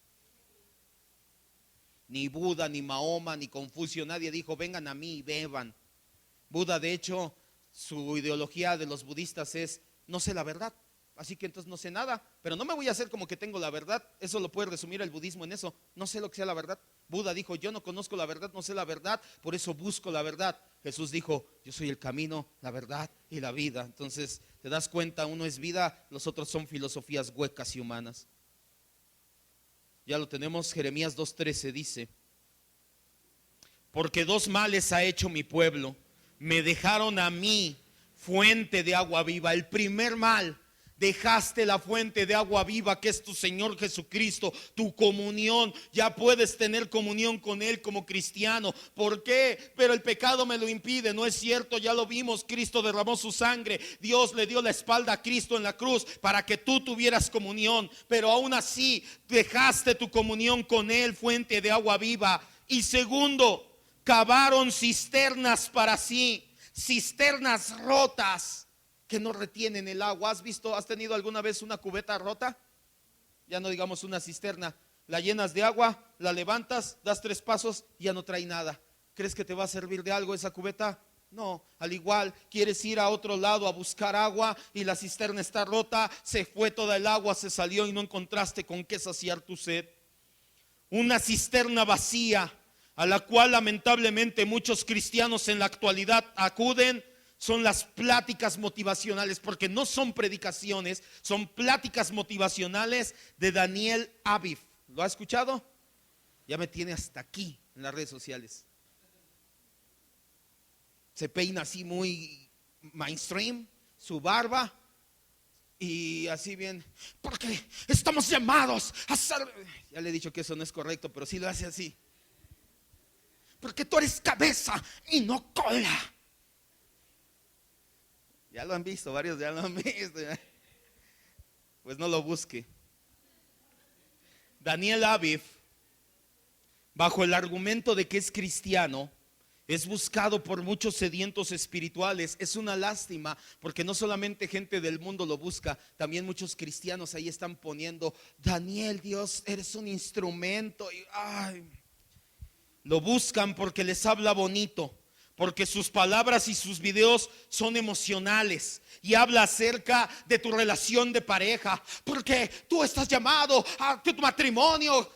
Ni Buda, ni Mahoma, ni Confucio, nadie dijo: vengan a mí y beban. Buda, de hecho, su ideología de los budistas es: no sé la verdad, así que entonces no sé nada, pero no me voy a hacer como que tengo la verdad. Eso lo puede resumir el budismo en eso: no sé lo que sea la verdad. Buda dijo: yo no conozco la verdad, no sé la verdad, por eso busco la verdad. Jesús dijo: yo soy el camino, la verdad y la vida. Entonces te das cuenta, uno es vida, los otros son filosofías huecas y humanas. Ya lo tenemos. Jeremías 2:13 dice: porque dos males ha hecho mi pueblo, me dejaron a mí fuente de agua viva. El primer mal: dejaste la fuente de agua viva, que es tu Señor Jesucristo, tu comunión. Ya puedes tener comunión con Él como cristiano. ¿Por qué? Pero el pecado me lo impide. No es cierto, ya lo vimos. Cristo derramó su sangre, Dios le dio la espalda a Cristo en la cruz para que tú tuvieras comunión. Pero aún así dejaste tu comunión con Él, fuente de agua viva. Y segundo, cavaron cisternas para sí, cisternas rotas que no retienen el agua. ¿Has tenido alguna vez una cubeta rota? Ya no digamos una cisterna. La llenas de agua, la levantas, das 3 pasos y ya no trae nada. ¿Crees que te va a servir de algo esa cubeta? No, al igual quieres ir a otro lado a buscar agua y la cisterna está rota, se fue toda el agua, se salió y no encontraste con qué saciar tu sed. Una cisterna vacía a la cual lamentablemente muchos cristianos en la actualidad acuden son las pláticas motivacionales, porque no son predicaciones, son pláticas motivacionales de Daniel Aviv. ¿Lo ha escuchado? Ya me tiene hasta aquí en las redes sociales. Se peina así muy mainstream, su barba y así bien, porque estamos llamados a ser. Ya le he dicho que eso no es correcto, pero sí lo hace así. Porque tú eres cabeza y no cola. Ya lo han visto, varios ya lo han visto. Pues no lo busque. Daniel Aviv, bajo el argumento de que es cristiano, es buscado por muchos sedientos espirituales. Es una lástima porque no solamente gente del mundo lo busca, también muchos cristianos ahí están poniendo: Daniel, Dios, eres un instrumento. Y, lo buscan porque les habla bonito, porque sus palabras y sus videos son emocionales y habla acerca de tu relación de pareja, porque tú estás llamado a tu matrimonio,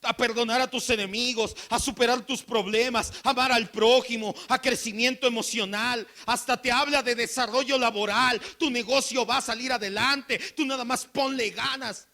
a perdonar a tus enemigos, a superar tus problemas, a amar al prójimo, a crecimiento emocional. Hasta te habla de desarrollo laboral. Tu negocio va a salir adelante, tú nada más ponle ganas.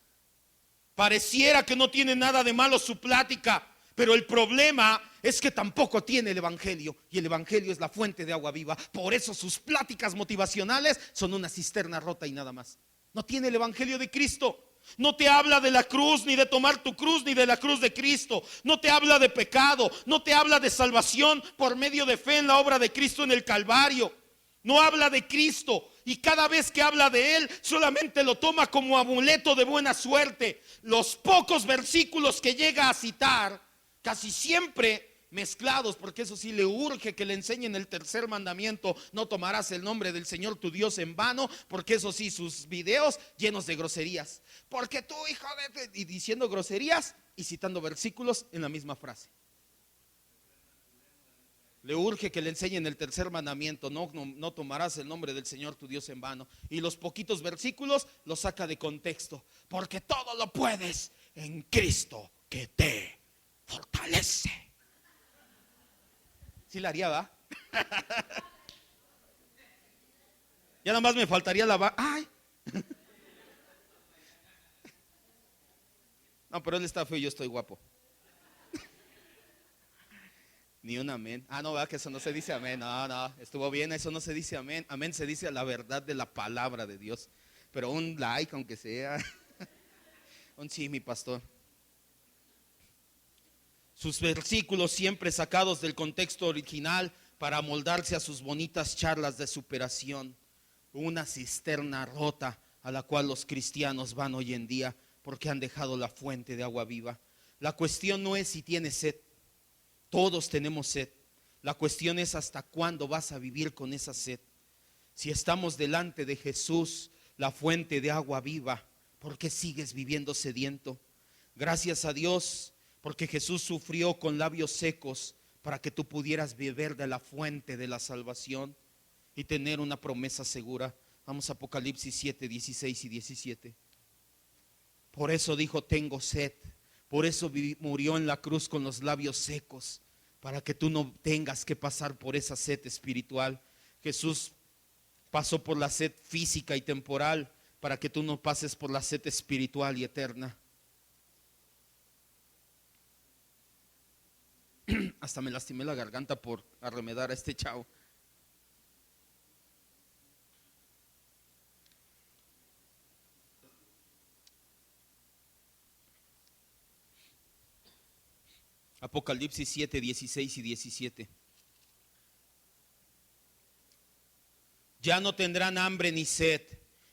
Pareciera que no tiene nada de malo su plática, pero el problema es que tampoco tiene el evangelio, y el evangelio es la fuente de agua viva. Por eso sus pláticas motivacionales son una cisterna rota y nada más. No tiene el evangelio de Cristo. No te habla de la cruz, ni de tomar tu cruz, ni de la cruz de Cristo. No te habla de pecado, no te habla de salvación por medio de fe en la obra de Cristo en el Calvario. No habla de Cristo, y cada vez que habla de Él solamente lo toma como amuleto de buena suerte. Los pocos versículos que llega a citar, casi siempre mezclados, porque eso sí le urge que le enseñen el tercer mandamiento: no tomarás el nombre del Señor tu Dios en vano, porque eso sí, sus videos llenos de groserías, porque tú, hijo de, y diciendo groserías y citando versículos en la misma frase. Le urge que le enseñen el tercer mandamiento: no tomarás el nombre del Señor tu Dios en vano, y los poquitos versículos los saca de contexto: porque todo lo puedes en Cristo que te fortalece. Sí la haría, ¿va? Ya nada más me faltaría la ¡ay! No, pero él está feo y yo estoy guapo. Ni un amén. No, va, que eso no se dice amén. No, estuvo bien, eso no se dice amén. Amén se dice a la verdad de la palabra de Dios. Pero un like, aunque sea. Un sí, mi pastor. Sus versículos siempre sacados del contexto original para amoldarse a sus bonitas charlas de superación. Una cisterna rota a la cual los cristianos van hoy en día porque han dejado la fuente de agua viva. La cuestión no es si tienes sed. Todos tenemos sed. La cuestión es hasta cuándo vas a vivir con esa sed. Si estamos delante de Jesús, la fuente de agua viva, ¿por qué sigues viviendo sediento? Gracias a Dios, porque Jesús sufrió con labios secos para que tú pudieras beber de la fuente de la salvación y tener una promesa segura. Vamos a Apocalipsis 7, 16 y 17. Por eso dijo: tengo sed. Por eso murió en la cruz con los labios secos, para que tú no tengas que pasar por esa sed espiritual. Jesús pasó por la sed física y temporal para que tú no pases por la sed espiritual y eterna. Hasta me lastimé la garganta por arremedar a este chavo. Apocalipsis 7, 16 y 17. Ya no tendrán hambre ni sed,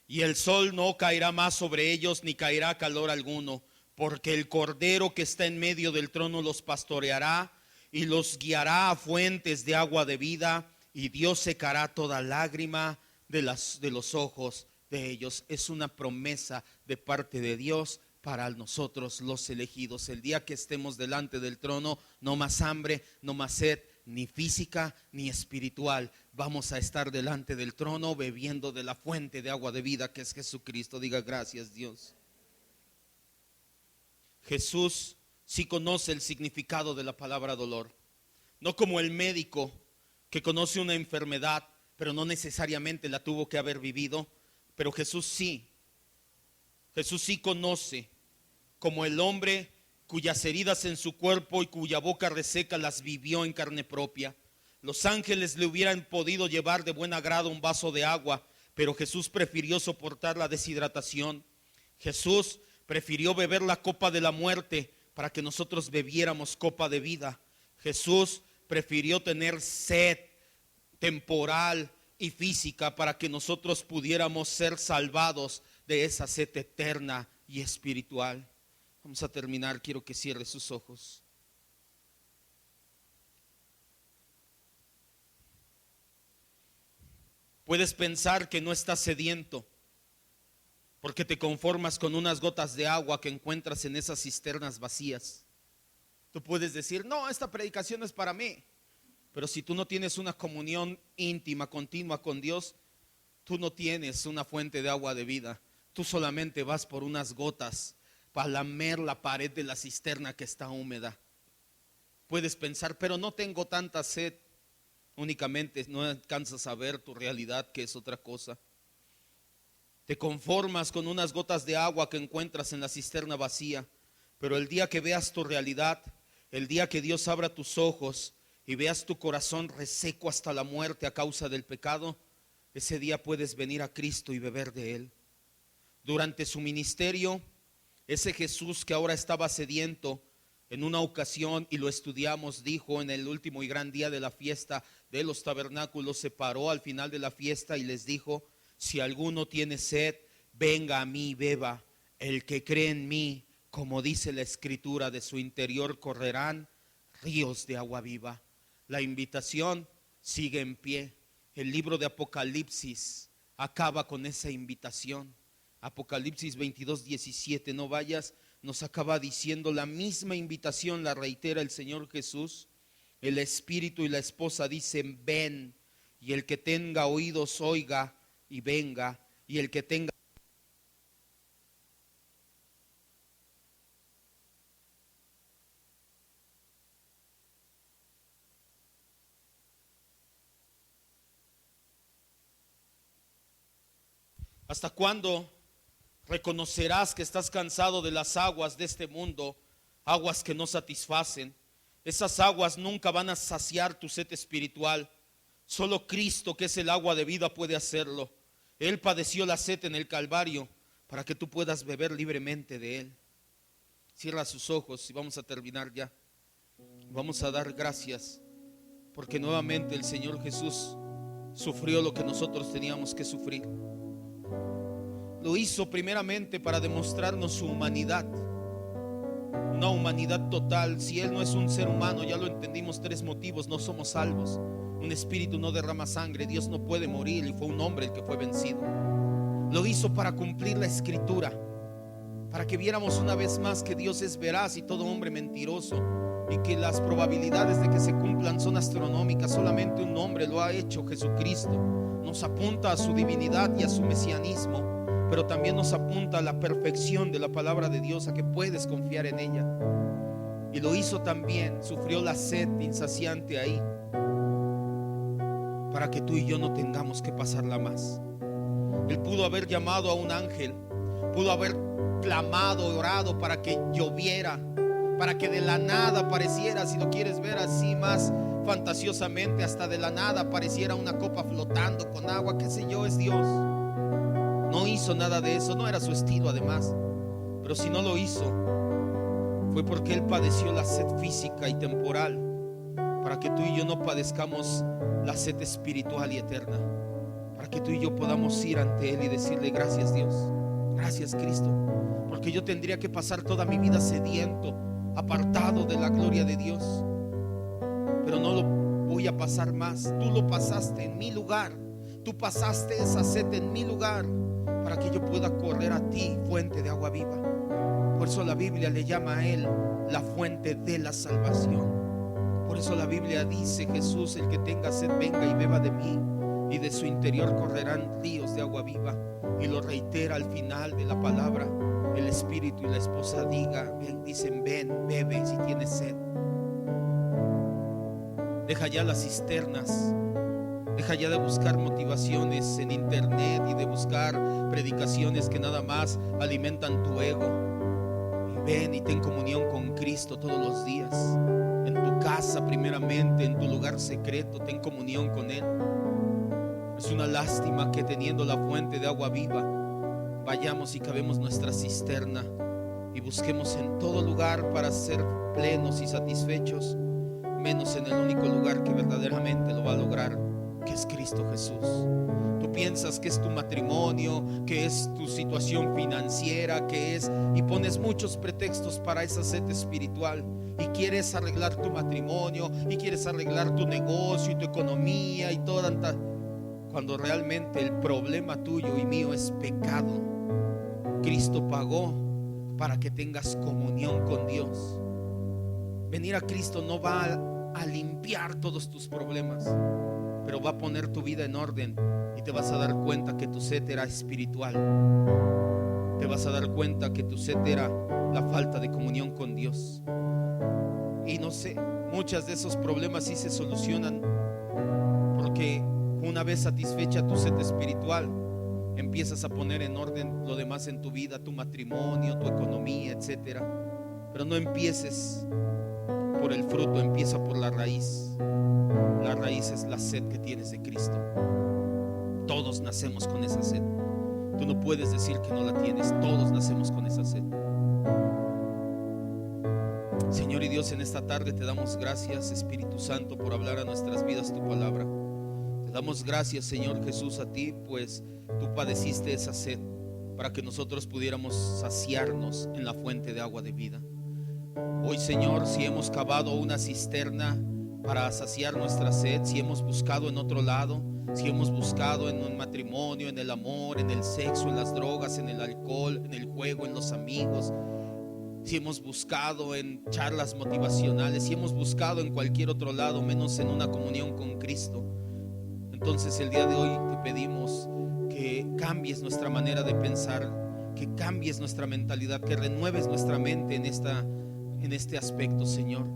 y el sol no caerá más sobre ellos, ni caerá calor alguno, porque el Cordero que está en medio del trono los pastoreará y los guiará a fuentes de agua de vida, y Dios secará toda lágrima de los ojos de ellos. Es una promesa de parte de Dios para nosotros los elegidos. El día que estemos delante del trono, no más hambre, no más sed, ni física ni espiritual. Vamos a estar delante del trono bebiendo de la fuente de agua de vida que es Jesucristo. Diga gracias, Dios. Jesús sí conoce el significado de la palabra dolor. No como el médico que conoce una enfermedad, pero no necesariamente la tuvo que haber vivido. Pero Jesús sí conoce, como el hombre cuyas heridas en su cuerpo y cuya boca reseca las vivió en carne propia. Los ángeles le hubieran podido llevar de buen agrado un vaso de agua, pero Jesús prefirió soportar la deshidratación. Jesús prefirió beber la copa de la muerte para que nosotros bebiéramos copa de vida. Jesús prefirió tener sed temporal y física para que nosotros pudiéramos ser salvados de esa sed eterna y espiritual. Vamos a terminar, quiero que cierre sus ojos. Puedes pensar que no estás sediento porque te conformas con unas gotas de agua que encuentras en esas cisternas vacías. Tú puedes decir, no, esta predicación es para mí. Pero si tú no tienes una comunión íntima, continua con Dios, tú no tienes una fuente de agua de vida. Tú solamente vas por unas gotas para lamer la pared de la cisterna que está húmeda. Puedes pensar, pero no tengo tanta sed. Únicamente no alcanzas a ver tu realidad, que es otra cosa. Te conformas con unas gotas de agua que encuentras en la cisterna vacía. Pero el día que veas tu realidad, el día que Dios abra tus ojos y veas tu corazón reseco hasta la muerte a causa del pecado, ese día puedes venir a Cristo y beber de Él. Durante su ministerio, ese Jesús que ahora estaba sediento, en una ocasión, y lo estudiamos, dijo en el último y gran día de la fiesta de los tabernáculos, se paró al final de la fiesta y les dijo, si alguno tiene sed, venga a mí y beba. El que cree en mí, como dice la Escritura, de su interior correrán ríos de agua viva. La invitación sigue en pie. El libro de Apocalipsis acaba con esa invitación. Apocalipsis 22:17, no vayas, nos acaba diciendo la misma invitación, la reitera el Señor Jesús. El Espíritu y la esposa dicen, ven, y el que tenga oídos oiga y venga, y el que tenga ¿hasta cuándo reconocerás que estás cansado de las aguas de este mundo, aguas que no satisfacen? Esas aguas nunca van a saciar tu sed espiritual. Solo Cristo, que es el agua de vida, puede hacerlo. Él padeció la sed en el Calvario para que tú puedas beber libremente de Él. Cierra sus ojos y vamos a terminar ya. Vamos a dar gracias porque nuevamente el Señor Jesús sufrió lo que nosotros teníamos que sufrir. Lo hizo primeramente para demostrarnos su humanidad, una humanidad total. Si Él no es un ser humano, ya lo entendimos, 3 motivos: no somos salvos, un espíritu no derrama sangre, Dios no puede morir y fue un hombre el que fue vencido. Lo hizo para cumplir la Escritura, para que viéramos una vez más que Dios es veraz y todo hombre mentiroso, y que las probabilidades de que se cumplan son astronómicas. Solamente un hombre lo ha hecho, Jesucristo. Nos apunta a su divinidad y a su mesianismo, pero también nos apunta a la perfección de la palabra de Dios, a que puedes confiar en ella. Y lo hizo también, sufrió la sed insaciante ahí, para que tú y yo no tengamos que pasarla más. Él pudo haber llamado a un ángel, pudo haber clamado, orado para que lloviera, para que de la nada apareciera, si lo quieres ver así más fantasiosamente, hasta de la nada apareciera una copa flotando con agua, qué sé yo, es Dios. No hizo nada de eso, no era su estilo además. Pero si no lo hizo, fue porque Él padeció la sed física y temporal, para que tú y yo no padezcamos la sed espiritual y eterna, para que tú y yo podamos ir ante Él y decirle: gracias Dios, gracias Cristo, porque yo tendría que pasar toda mi vida sediento, apartado de la gloria de Dios, pero no lo voy a pasar más. Tú lo pasaste en mi lugar, tú pasaste esa sed en mi lugar, para que yo pueda correr a ti, fuente de agua viva. Por eso la Biblia le llama a Él la fuente de la salvación. Por eso la Biblia dice: Jesús, el que tenga sed, venga y beba de mí, y de su interior correrán ríos de agua viva. Y lo reitera al final de la palabra. El Espíritu y la esposa dicen: ven, bebe si tienes sed. Deja ya las cisternas. Deja ya de buscar motivaciones en internet y de buscar predicaciones que nada más alimentan tu ego. Y ven y ten comunión con Cristo todos los días. En tu casa primeramente, en tu lugar secreto, ten comunión con Él. Es una lástima que teniendo la fuente de agua viva, vayamos y cavemos nuestra cisterna y busquemos en todo lugar para ser plenos y satisfechos, menos en el único lugar que verdaderamente lo va a lograr, que es Cristo Jesús. Tú piensas que es tu matrimonio, que es tu situación financiera, que es, y pones muchos pretextos para esa sed espiritual, y quieres arreglar tu matrimonio, y quieres arreglar tu negocio y tu economía y todo, cuando realmente el problema tuyo y mío es pecado. Cristo pagó para que tengas comunión con Dios. Venir a Cristo no va a limpiar todos tus problemas, pero va a poner tu vida en orden, y te vas a dar cuenta que tu sed era espiritual. Te vas a dar cuenta que tu sed era la falta de comunión con Dios. Y no sé, muchos de esos problemas sí se solucionan porque una vez satisfecha tu sed espiritual, empiezas a poner en orden lo demás en tu vida, tu matrimonio, tu economía, etcétera. Pero no empieces por el fruto, empieza por la raíz. La raíz es la sed que tienes de Cristo. Todos nacemos con esa sed. Tú no puedes decir que no la tienes. Todos nacemos con esa sed. Señor y Dios, en esta tarde te damos gracias, Espíritu Santo, por hablar a nuestras vidas tu palabra. Te damos gracias, Señor Jesús, a ti, pues tú padeciste esa sed para que nosotros pudiéramos saciarnos en la fuente de agua de vida. Hoy, Señor, si hemos cavado una cisterna para saciar nuestra sed, si hemos buscado en otro lado, si hemos buscado en un matrimonio, en el amor, en el sexo, en las drogas, en el alcohol, en el juego, en los amigos, si hemos buscado en charlas motivacionales, si hemos buscado en cualquier otro lado menos en una comunión con Cristo, entonces el día de hoy te pedimos que cambies nuestra manera de pensar, que cambies nuestra mentalidad, que renueves nuestra mente en este aspecto, Señor.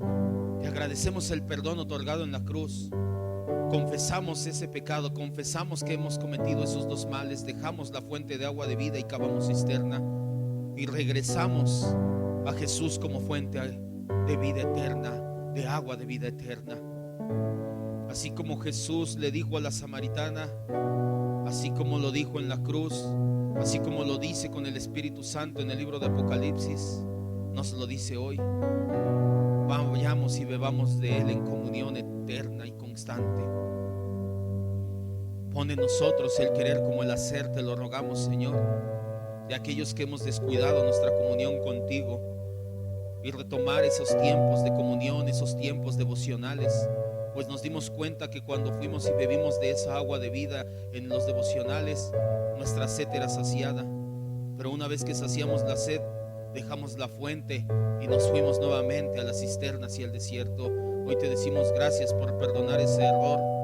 Te agradecemos el perdón otorgado en la cruz. Confesamos ese pecado, confesamos que hemos cometido esos dos males, dejamos la fuente de agua de vida y cavamos cisterna, y regresamos a Jesús como fuente de vida eterna, de agua de vida eterna. Así como Jesús le dijo a la samaritana, así como lo dijo en la cruz, así como lo dice con el Espíritu Santo en el libro de Apocalipsis, nos lo dice hoy. Vayamos y bebamos de Él en comunión eterna y constante. Pon en nosotros el querer como el hacer, te lo rogamos, Señor, de aquellos que hemos descuidado nuestra comunión contigo, y retomar esos tiempos de comunión, esos tiempos devocionales, pues nos dimos cuenta que cuando fuimos y bebimos de esa agua de vida en los devocionales, nuestra sed era saciada. Pero una vez que saciamos la sed, dejamos la fuente y nos fuimos nuevamente a las cisternas y al desierto. Hoy te decimos gracias por perdonar ese error.